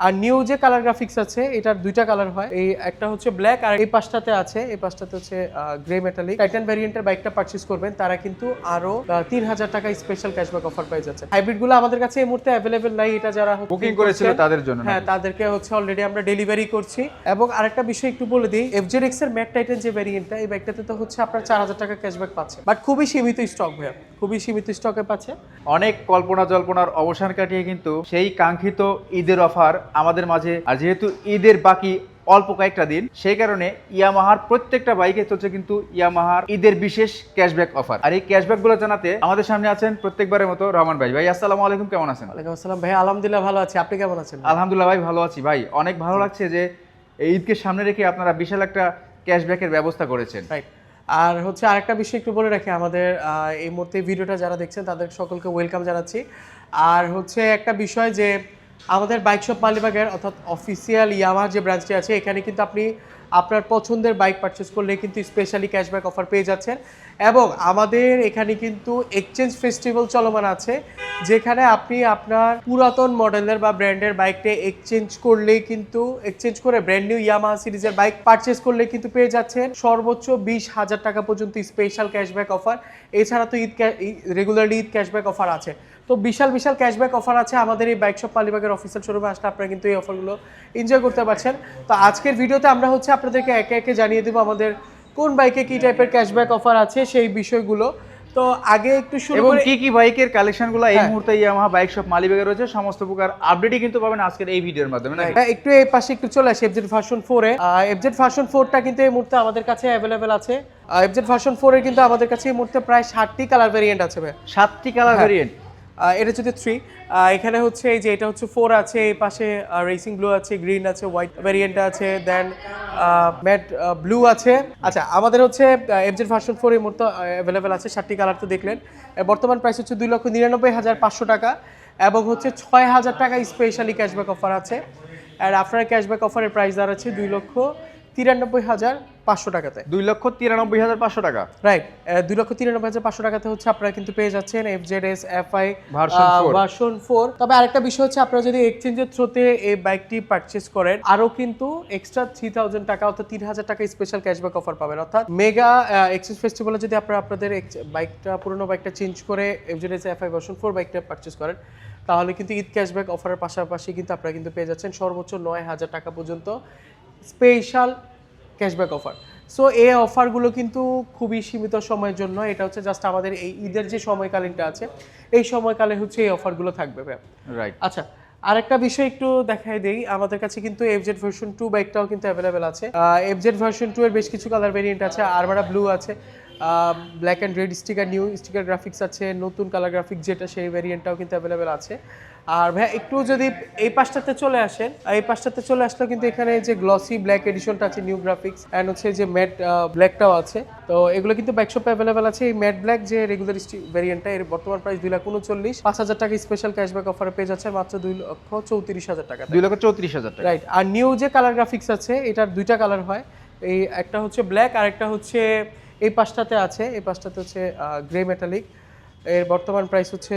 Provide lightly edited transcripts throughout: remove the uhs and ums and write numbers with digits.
আর new যে colour graphics আছে এটার দুইটা কালার হয়, এই একটা হচ্ছে ব্ল্যাক আর এই পাশটাতে আছে, এই পাশটাতে হচ্ছে গ্রে মেটালিক। টাইটান ভ্যারিয়েন্টের বাইকটা পারচেজ করবেন তারা কিন্তু আরো 3000 টাকা স্পেশাল ক্যাশব্যাক অফার পেয়ে যাচ্ছে। হাইব্রিড গুলো আমাদের কাছে এই মুহূর্তে অ্যাভেলেবেল নাই, এটা যারা বুকিং করেছিল তাদের জন্য, হ্যাঁ তাদেরকে হচ্ছে অলরেডি আমরা ডেলিভারি করছি। এবং আরেকটা বিষয় একটু বলে দিই, FZX এর ম্যাট টাইটান যে ভ্যারিয়েন্টটা, এই বাইকটাতে তো হচ্ছে আপনার 4000 টাকা ক্যাশব্যাক পাচ্ছে, বাট খুবই সীমিত স্টক ভাইয়া, খুবই সীমিত স্টকে পাচ্ছে। অনেক কল্পনা জল্পনার অবসান কাটিয়ে কিন্তু সেই কাঙ্ক্ষিত ঈদের অফার আমাদের মাঝে, আর যেহেতু ঈদের বাকি অল্প কয়েকটা দিন, সেই কারণে ইয়ামাহার প্রত্যেকটা বাইকে চলছে কিন্তু ইয়ামাহার ঈদের বিশেষ ক্যাশব্যাক অফার। আর এই ক্যাশব্যাক গুলো জানাতে আমাদের সামনে আছেন প্রত্যেকবারের মতো রহমান ভাই। ভাই আসসালামু আলাইকুম, কেমন আছেন? ওয়ালাইকুম আসসালাম ভাই, আলহামদুলিল্লাহ ভালো আছি, আপনি কেমন আছেন? আলহামদুলিল্লাহ ভাই ভালো আছি। ভাই অনেক ভালো লাগছে যে এই ঈদকে সামনে রেখে আপনারা বিশাল একটা ক্যাশব্যাকের ব্যবস্থা করেছেন। রাইট। আর হচ্ছে আরেকটা বিষয় একটু বলে রাখি, আমাদের এই মুহূর্তে ভিডিওটা যারা দেখছেন তাদের সকলকে ওয়েলকাম জানাচ্ছি। আর হচ্ছে একটা বিষয় যে আমাদের বাইক শপ মালিবাগের অর্থাৎ অফিসিয়াল ইয়ামাহা যে ব্রাঞ্চটি আছে, এখানে কিন্তু আপনি আপনার পছন্দের বাইক পারচেজ করলে কিন্তু স্পেশালি ক্যাশব্যাক অফার পেয়ে যাচ্ছেন। এবং আমাদের এখানে কিন্তু এক্সচেঞ্জ ফেস্টিভ্যাল চলমান আছে, যেখানে আপনি আপনার পুরাতন মডেলের বা ব্র্যান্ডের বাইকটা এক্সচেঞ্জ করলেই কিন্তু, এক্সচেঞ্জ করে ব্র্যান্ড নিউ ইয়ামাহা সিরিজের বাইক পারচেজ করলে কিন্তু পেয়ে যাচ্ছেন সর্বোচ্চ 20,000 টাকা পর্যন্ত স্পেশাল ক্যাশব্যাক অফার। এছাড়া তো রেগুলারলি ঈদ ক্যাশব্যাক অফার আছে, তো বিশাল বিশাল ক্যাশব্যাক অফার আছে আমাদের এই বাইক শপ মালিবাগের অফিসিয়াল শোরুমে আসলে আপনারা কিন্তু এই অফারগুলো এনজয় করতে পারছেন। তো আজকের ভিডিওতে আমরা হচ্ছে আপনাদেরকে একে একে জানিয়ে দেবো আমাদের কোন বাইকে কি টাইপের ক্যাশব্যাক অফার আছে সেই বিষয়গুলো। তো আগে একটু শুরু এবং করে কি কি বাইকের কালেকশনগুলো এই মুহূর্তে ইয়ামাহা বাইক শপ মালিবাগে রয়েছে, সমস্ত প্রকার আপডেটই কিন্তু পাবেন আজকের এই ভিডিওর মাধ্যমে। একটু এই পাশে একটু চলে আসি FZ ভার্সন 4 এ। FZ ভার্সন 4টা কিন্তু এই মুহূর্তে আমাদের কাছে অ্যাভেলেবেল আছে। FZ ভার্সন 4 এর কিন্তু আমাদের কাছে এই মুহূর্তে প্রায় 60টি কালার ভেরিয়েন্ট আছে ভাই। 7টি কালার ভেরিয়েন্ট। এটা হচ্ছে 3, এখানে হচ্ছে এই যে এটা হচ্ছে 4 আছে, এই পাশে রেসিং ব্লু আছে, গ্রিন আছে, হোয়াইট ভেরিয়েন্ট আছে, দেন ম্যাট ব্লু আছে। আচ্ছা, আমাদের হচ্ছে FZ ভার্সন 4 এর মতো অ্যাভেলেবেল আছে, 60টি কালার তো দেখলেন। বর্তমান প্রাইস হচ্ছে 2,99,500 টাকা এবং হচ্ছে 6,000 টাকা স্পেশালি ক্যাশব্যাক অফার আছে। আর আপনার ক্যাশব্যাক অফারের প্রাইস দাঁড়াচ্ছে 2,93,500 টাকাতে। 2,93,500 টাকা, রাইট। 2,93,500 টাকাতে হচ্ছে আপনারা কিন্তু পেয়ে যাচ্ছেন FZS FI ভার্সন 4। তবে আরেকটা বিষয় হচ্ছে, আপনারা যদি এক্সচেঞ্জের থ্রুতে এই বাইকটি পারচেজ করেন আরও কিন্তু এক্সট্রা 3,000 টাকা অর্থাৎ 3,000 টাকা স্পেশাল ক্যাশব্যাক অফার পাবেন। অর্থাৎ মেগা এক্সচেঞ্জ ফেস্টিভ্যালে যদি আপনারা আপনাদের বাইকটা, পুরনো বাইকটা চেঞ্জ করে FZS FI ভার্সন 4 বাইকটা পারচেজ করেন, তাহলে কিন্তু ঈদ ক্যাশব্যাক অফারের পাশাপাশি কিন্তু আপনারা কিন্তু পেয়ে যাচ্ছেন সর্বোচ্চ 9,000 টাকা পর্যন্ত স্পেশাল ক্যাশব্যাক অফার। সো এই অফারগুলো কিন্তু খুবই সীমিত সময়ের জন্য, এটা হচ্ছে জাস্ট আমাদের এই ঈদের যে সময়কালীনটা আছে এই সময়কালে হচ্ছে এই অফারগুলো থাকবে। রাইট। আচ্ছা, আরেকটা বিষয় একটু দেখাই দেই, আমাদের কাছে কিন্তু FZ ভার্সন 2 বাইকটাও কিন্তু অ্যাভেলেবেল আছে। FZ ভার্সন 2 এর বেশ কিছু কালার ভেরিয়েন্ট আছে, আরমারা ব্লু আছে, black and red sticker, new sticker graphics আছে, নতুন কালার গ্রাফিক্স যেটা সেই ভেরিয়েন্টটাও কিন্তু অ্যাভেলেবেল আছে। আর ভাই একটু যদি এই পাশটাতে চলে আসেন, এই পাশটাতে চলে আসলে কিন্তু এখানে যে গ্লসি ব্ল্যাক এডিশনটা আছে, নিউ গ্রাফিক্স অ্যান্ড হচ্ছে যে ম্যাট ব্ল্যাকটাও আছে। তো এগুলো কিন্তু বাইক শপে অ্যাভেলেবেল আছে। এই ম্যাট ব্ল্যাক যে রেগুলার ভেরিয়েন্টটা, এর বর্তমান প্রাইস 2,39,000, 5,000 টাকা স্পেশাল ক্যাশব্যাক অফারে পেয়ে যাচ্ছে মাত্র 2,34,000 টাকা। 2,34,000 টাকা, রাইট। আর নিউ যে কালার গ্রাফিক্স আছে এটার দুইটা কালার হয়, এই একটা হচ্ছে ব্ল্যাক আর একটা হচ্ছে এই পাশটাতে আছে, এই পাশটাতে হচ্ছে গ্রে মেটালিক। এর বর্তমান প্রাইস হচ্ছে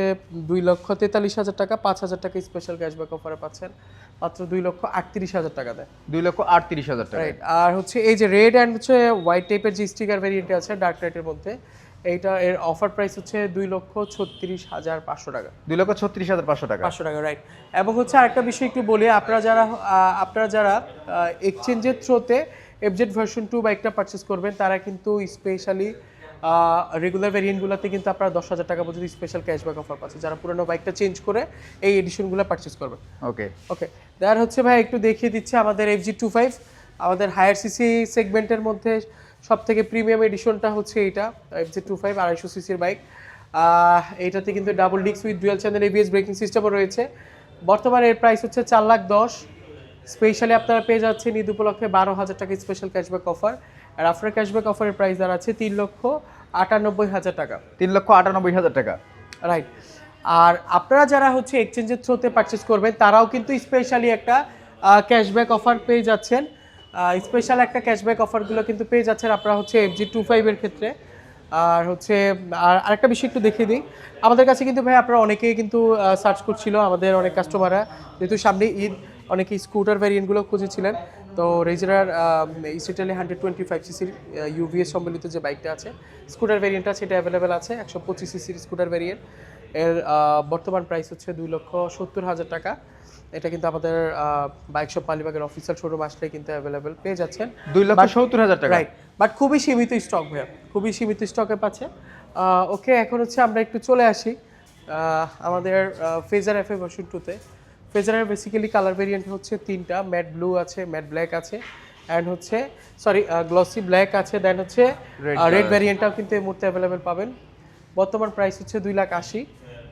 2,43,000 টাকা, 5,000 টাকা স্পেশাল ক্যাশব্যাক অফারে পাচ্ছেন মাত্র 2,38,000 টাকা দেয়। 2,38,000 টাকা। রাইট। আর হচ্ছে এই যে রেড অ্যান্ড হচ্ছে হোয়াইট টাইপের যে স্টিকার ভেরিয়েন্ট আছে ডার্ক রেডের মধ্যে, এইটা এর অফার প্রাইস হচ্ছে 2,36,500 টাকা। 2,36,500 টাকা, 500 টাকা, রাইট। এবং হচ্ছে আরেকটা বিষয় একটু বলি, আপনারা যারা এক্সচেঞ্জের থ্রুতে FZ ভার্সন 2 বাইকটা পারচেজ করবেন তারা কিন্তু স্পেশালি রেগুলার ভেরিয়েন্টগুলোতে কিন্তু আপনারা 10,000 টাকা পর্যন্ত স্পেশাল ক্যাশব্যাক অফার পাচ্ছেন যারা পুরনো বাইকটা চেঞ্জ করে এই এডিশনগুলো পারচেজ করবেন। ওকে ওকে, দেয়ার হচ্ছে ভাই একটু দেখিয়ে দিচ্ছে আমাদের FZ25, আমাদের হায়ার সিসি সেগমেন্টের মধ্যে সবথেকে প্রিমিয়াম এডিশনটা হচ্ছে এইটা FZ25, 250 সিসির বাইক। এইটাতে কিন্তু double disc with dual channel ABS braking সিস্টেমও রয়েছে। বর্তমানে এর প্রাইস হচ্ছে 4,10,000, স্পেশালি আপনারা পেয়ে যাচ্ছেন ঈদ উপলক্ষে 12,000 টাকা স্পেশাল ক্যাশব্যাক অফার। আর আফটার ক্যাশব্যাক অফারের প্রাইস দাঁড়াচ্ছে 3,98,000 টাকা। 3,98,000 টাকা, রাইট। আর আপনারা যারা হচ্ছে এক্সচেঞ্জের থ্রুতে পারচেজ করবেন তারাও কিন্তু স্পেশালি একটা ক্যাশব্যাক অফার পেয়ে যাচ্ছেন। স্পেশাল একটা ক্যাশব্যাক অফারগুলো কিন্তু পেয়ে যাচ্ছেন আপনারা হচ্ছে FZ25 এর ক্ষেত্রে। আর হচ্ছে আরেকটা বিষয় একটু দেখিয়ে দিই, আমাদের কাছে কিন্তু ভাই আপনারা অনেকেই কিন্তু সার্চ করছিল, আমাদের অনেক কাস্টমাররা, যেহেতু সামনে ঈদ অনেকে স্কুটার ভ্যারিয়েন্টগুলো খুঁজেছিলেন, তো রেজার ইসিটালি 125cc ইউভিএস সম্বলিত যে বাইকটা আছে স্কুটার ভ্যারিয়েন্ট আছে, এটা অ্যাভেলেবেল আছে 125cc স্কুটার ভ্যারিয়েন্ট। এর বর্তমান প্রাইস হচ্ছে 2,70,000 টাকা। এটা কিন্তু আমাদের বাইক শপ মালিবাগের অফিসিয়াল শোরুম আসলে কিন্তু অ্যাভেলেবেল পেয়ে যাচ্ছেন 2,70,000 টাকা। রাইট, বাট খুবই সীমিত স্টক ভাইয়া, খুবই সীমিত স্টকে পাচ্ছে। ওকে, এখন হচ্ছে আমরা একটু চলে আসি আমাদের ফেজার এফআই ভার্সন 2-তে। ফেজারের বেসিক্যালি কালার ভেরিয়েন্ট হচ্ছে তিনটা, ম্যাট ব্লু আছে, ম্যাট ব্ল্যাক আছে, অ্যান্ড হচ্ছে গ্লসি ব্ল্যাক আছে, দেন হচ্ছে রেড ভ্যারিয়েন্টটাও কিন্তু এই মুহূর্তে অ্যাভেলেবেল পাবেন। বর্তমান প্রাইস হচ্ছে 2,80,000,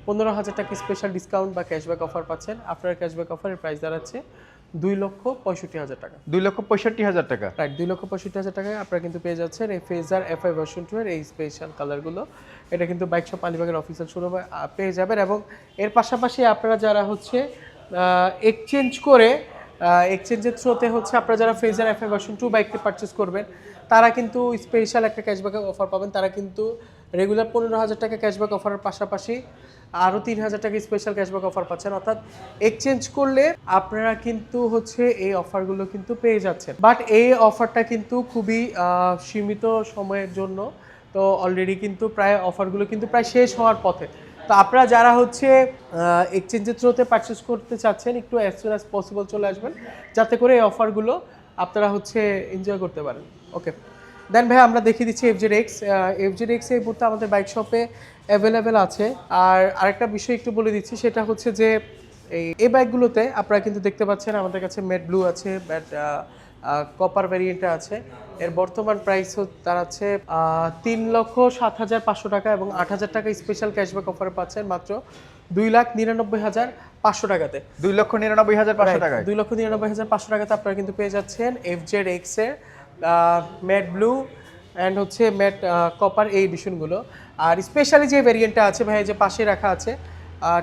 15,000 টাকা স্পেশাল ডিসকাউন্ট বা ক্যাশব্যাক অফার পাচ্ছেন। আপনার ক্যাশব্যাক অফারের প্রাইস দাঁড়াচ্ছে 2,65,000 টাকা। 2,65,000 টাকা, রাইট, 2,65,000 টাকায় আপনারা কিন্তু পেয়ে যাচ্ছেন এই ফেজার এফআই ভার্সন 2 এর এই স্পেশাল কালারগুলো। এটা কিন্তু বাইক শপ আলিবাগের অফিসিয়াল শোরুমে পেয়ে যাবেন। এবং এর পাশাপাশি আপনারা যারা হচ্ছে এক্সচেঞ্জ করে এক্সচেঞ্জের থ্রোতে হচ্ছে আপনারা যারা ফেজার এফআই ভার্সন 2 বাইকটি পারচেস করবেন, তারা কিন্তু স্পেশাল একটা ক্যাশব্যাক অফার পাবেন। তারা কিন্তু রেগুলার 15,000 টাকা ক্যাশব্যাক অফারের পাশাপাশি আরও 3,000 টাকা স্পেশাল ক্যাশব্যাক অফার পাচ্ছেন। অর্থাৎ এক্সচেঞ্জ করলে আপনারা কিন্তু হচ্ছে এই অফারগুলো কিন্তু পেয়ে যাচ্ছেন। বাট এই অফারটা কিন্তু খুবই সীমিত সময়ের জন্য, তো অলরেডি কিন্তু প্রায় অফারগুলো কিন্তু প্রায় শেষ হওয়ার পথে। তো আপনারা যারা হচ্ছে এক্সচেঞ্জের থ্রুতে পারচেস করতে চাচ্ছেন, একটু অ্যাজ সুন অ্যাজ পসিবল চলে আসবেন, যাতে করে এই অফারগুলো আপনারা হচ্ছে এনজয় করতে পারেন। ওকে, দেন ভাই আমরা দেখিয়ে দিচ্ছি FZX। FZX এই মুহূর্তে আমাদের বাইক শপে অ্যাভেলেবেল আছে। আর আরেকটা বিষয় একটু বলে দিচ্ছি, সেটা হচ্ছে যে এই বাইকগুলোতে আপনারা কিন্তু দেখতে পাচ্ছেন আমাদের কাছে ম্যাট ব্লু আছে, ম্যাট কপার ভ্যারিয়েন্টটা আছে। এর বর্তমান প্রাইস দাঁড়াচ্ছে 3,07,500 টাকা এবং 8,000 টাকা স্পেশাল ক্যাশব্যাক অফারে পাচ্ছেন মাত্র 2,99,500 টাকাতে। 2,99,500 টাকায়, 2,99,500 টাকাতে আপনারা কিন্তু পেয়ে যাচ্ছেন FZX এর ম্যাট ব্লু অ্যান্ড হচ্ছে ম্যাট কপার এই এডিশনগুলো। আর স্পেশালি যে ভ্যারিয়েন্টটা আছে ভাই, যে পাশে রাখা আছে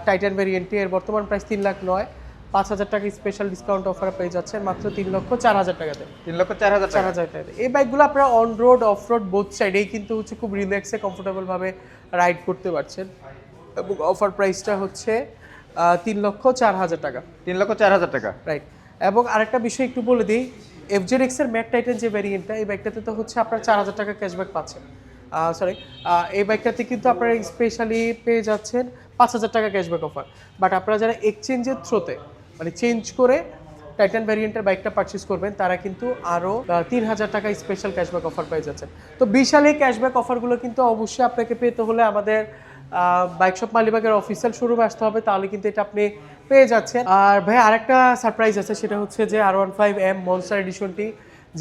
টাইটান ভ্যারিয়েন্টটি, এর বর্তমান প্রাইস 3,09,000, 5,000 টাকা স্পেশাল ডিসকাউন্ট অফারে পেয়ে যাচ্ছেন মাত্র 3,04,000 টাকাতে। 3,04,000 টাকা। 4,000 টাকাতে এই বাইকগুলো আপনারা on road of road both সাইডেই কিন্তু হচ্ছে খুব রিল্যাক্সে কমফোর্টেবলভাবে রাইড করতে পারছেন। এবং অফার প্রাইসটা হচ্ছে 3,04,000 টাকা। 3,04,000 টাকা, রাইট। এবং আরেকটা বিষয় একটু বলে দিই, FZX এর ম্যাট টাইটান যে ভ্যারিয়েন্টটা, এই বাইকটাতে তো হচ্ছে আপনার 4,000 টাকা ক্যাশব্যাক পাচ্ছেন। এই বাইকটাতে কিন্তু আপনারা স্পেশালি পেয়ে যাচ্ছেন 5,000 টাকা ক্যাশব্যাক অফার। বাট আপনারা যারা এক্সচেঞ্জের থ্রোতে মানে চেঞ্জ করে টাইটান ভ্যারিয়েন্টের বাইকটা পারচেস করবেন, তারা কিন্তু আরও 3,000 টাকা স্পেশাল ক্যাশব্যাক অফার পেয়ে যাচ্ছেন। তো বিশাল এই ক্যাশব্যাক অফারগুলো কিন্তু অবশ্যই আপনাকে পেতে হলে আমাদের বাইক শপ মালিবাগের অফিসিয়াল শোরুমে আসতে হবে, তাহলে কিন্তু এটা আপনি পেয়ে যাচ্ছেন। আর ভাই আরেকটা সারপ্রাইজ আছে, সেটা হচ্ছে যে R15M মনস্টার এডিশনটি,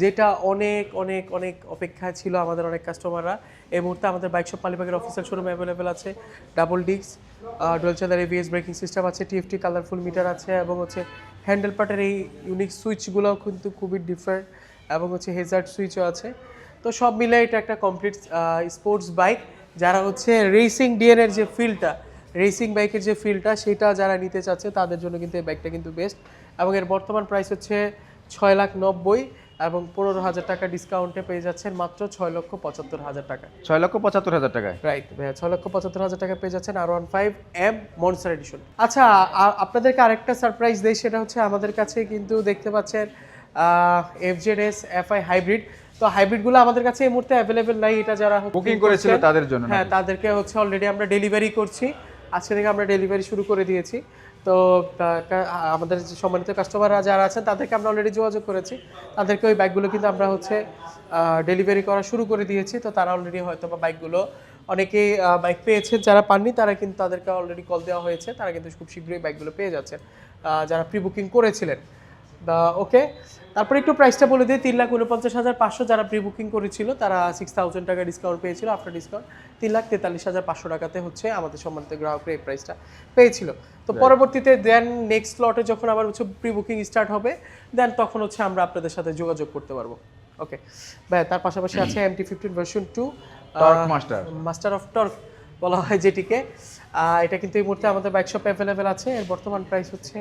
যেটা অনেক অনেক অনেক অপেক্ষায় ছিল আমাদের অনেক কাস্টমাররা। এই মুহূর্তে আমাদের বাইক শপ মালিবাগের অফিসিয়াল শোরুমে অ্যাভেলেবেল আছে। Double disc dual channel ABS braking system আছে, TFT কালারফুল মিটার আছে, এবং হচ্ছে হ্যান্ডেল পার্টের এই ইউনিক সুইচগুলোও কিন্তু খুবই ডিফারেন্ট, এবং হচ্ছে হেজার্ড সুইচও আছে। তো সব মিলে এটা একটা কমপ্লিট স্পোর্টস বাইক। যারা হচ্ছে রেসিং ডিএনএর যে ফিলটা, রেসিং বাইকের যে ফিলটা, সেটা যারা নিতে চাচ্ছে তাদের জন্য কিন্তু এই বাইকটা কিন্তু বেস্ট। এবং এর বর্তমান প্রাইস হচ্ছে 6,90,000 এবং 15,000 টাকা ডিসকাউন্টে পেয়ে যাচ্ছেন মাত্র 6,75,000 টাকা। 6,75,000 টাকায়, রাইট ভাইয়া, 6,75,000 টাকা পেয়ে যাচ্ছেন R15M মনস্টার এডিশন। আচ্ছা, আপনাদেরকে আরেকটা সারপ্রাইজ দেই, সেটা হচ্ছে আমাদের কাছে কিন্তু দেখতে পাচ্ছেন FZS FI হাইব্রিড। তো হাইব্রিডগুলো আমাদের কাছে এই মুহূর্তে অ্যাভেলেবেল নাই। এটা যারা বুকিং করেছিল তাদের জন্য, হ্যাঁ, তাদেরকে হচ্ছে অলরেডি আমরা ডেলিভারি করছি। আজকে থেকে আমরা ডেলিভারি শুরু করে দিয়েছি। তো আমাদের যে সম্মানিত কাস্টমাররা যারা আছেন তাদেরকে আমরা অলরেডি যোগাযোগ করেছি, তাদেরকে ওই বাইকগুলো কিন্তু আমরা হচ্ছে ডেলিভারি করা শুরু করে দিয়েছি। তো তারা অলরেডি হয়তো বা বাইকগুলো অনেকেই বাইক পেয়েছেন, যারা পাননি তারা কিন্তু তাদেরকে অলরেডি কল দেওয়া হয়েছে, তারা কিন্তু খুব শীঘ্রই বাইকগুলো পেয়ে যাচ্ছেন যারা প্রি বুকিং করেছিলেন। ওকে, তারপরে একটু প্রাইসটা বলে দিই, 3,49,500 যারা প্রি বুকিং করেছিল তারা 6,000 টাকা ডিসকাউন্ট পেয়েছিল। আফটার ডিসকাউন্ট 3,43,500 টাকাতে হচ্ছে আমাদের সম্মানিত গ্রাহকরা এই প্রাইসটা পেয়েছিল। তো পরবর্তীতে দেন নেক্সট লটে যখন আবার হচ্ছে প্রি বুকিং স্টার্ট হবে, দেন তখন হচ্ছে আমরা আপনাদের সাথে যোগাযোগ করতে পারবো। ওকে ভাই, তার পাশাপাশি আছে MT-15 version 2 torque master, master of torque বলা হয় যেটিকে। এটা কিন্তু এই মুহূর্তে আমাদের বাইক শপে অ্যাভেলেবেল আছে। এর বর্তমান প্রাইস হচ্ছে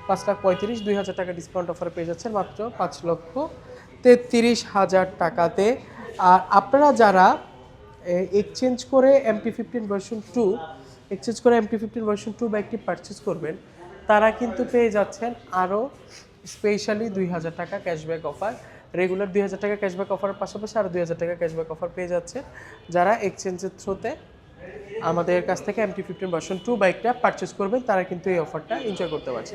5,35,000, 2,000 টাকা ডিসকাউন্ট অফারে পেয়ে যাচ্ছেন মাত্র 5,33,000 টাকাতে। আর আপনারা যারা এক্সচেঞ্জ করে MT-15 ভার্সন 2 বাইকটি পারচেস করবেন, তারা কিন্তু পেয়ে যাচ্ছেন আরও স্পেশালি 2000 টাকা ক্যাশব্যাক অফার, রেগুলার 2000 টাকা ক্যাশব্যাক অফারের পাশাপাশি আরও 2000 টাকা ক্যাশব্যাক অফার পেয়ে যাচ্ছে যারা এক্সচেঞ্জের থ্রুতে আমাদের কাছ থেকে MT-15 ভার্সন 2 বাইকটা পারচেস করবেন, তারা কিন্তু এই অফারটা এনজয় করতে পারছে।